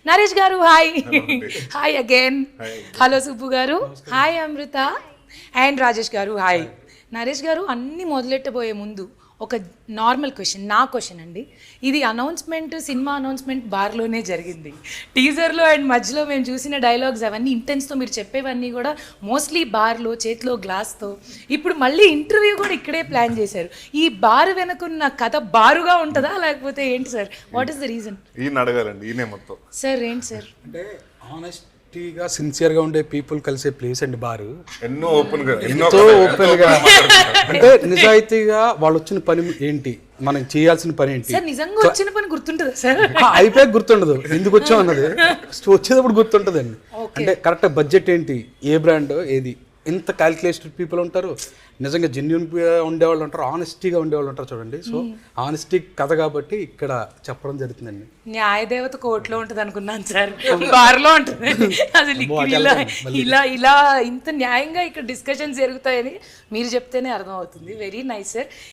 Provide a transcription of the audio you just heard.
నరేష్ గారు hi. Hi again. Hello Subbu గారు hi. Amrutha and Rajesh గారు హాయ్. నరేష్ గారు అన్నీ మొదలెట్టబోయే ముందు ఒక నార్మల్ క్వశ్చన్, నా క్వశ్చన్ అండి. ఇది అనౌన్స్మెంట్, సినిమా అనౌన్స్మెంట్ బార్లోనే జరిగింది. టీజర్లో అండ్ మధ్యలో మేము చూసిన డైలాగ్స్ అవన్నీ ఇంటెన్స్తో మీరు చెప్పేవన్నీ కూడా మోస్ట్లీ బార్లో చేతిలో గ్లాస్తో. ఇప్పుడు మళ్ళీ ఇంటర్వ్యూ కూడా ఇక్కడే ప్లాన్ చేశారు. ఈ బార్ వెనుకున్న కథ బారుగా ఉంటుందా లేకపోతే ఏంటి sir? What is the reason? ఈయన అడగాలండి, ఈయనే మొత్తం. సార్ ఏంటి సార్? అంటే ఆనెస్టీగా సిన్సియర్గా ఉండే పీపుల్ కలిసే ప్లేస్ అండి బారు. ఎన్నో ఓపెన్ గా ఎంతో ఓపెన్ గా అంటే నిజాయితీగా వాళ్ళు వచ్చిన పని ఏంటి, మనం చేయాల్సిన పని ఏంటి, సార్ నిజంగా వచ్చిన పని గుర్తుంటుందా సార్? అయిపోయాక గుర్తుండదు, ఎందుకు వచ్చాం అన్నది వచ్చేటప్పుడు గుర్తుంటుందండి. అంటే కరెక్ట్ బడ్జెట్ ఏంటి, ఏ బ్రాండ్ ఏది, ఇంత క్యాల్కులేటెడ్ పీపుల్ ఉంటారు, నిజంగా జెన్యున్గా ఉండేవాళ్ళు ఉంటారు, ఆనెస్టీగా ఉండేవాళ్ళు ఉంటారు. చూడండి, సో ఆనెస్టీ కథ కాబట్టి ఇక్కడ చెప్పడం జరుగుతుందండి. న్యాయదేవత కోర్టులో ఉంటుంది అనుకున్నాను సార్, బార్లో ఉంటుంది. అసలు ఇలా ఇలా ఇలా ఇంత న్యాయంగా ఇక్కడ డిస్కషన్స్ జరుగుతాయని మీరు చెప్తేనే అర్థమవుతుంది. Very nice sir.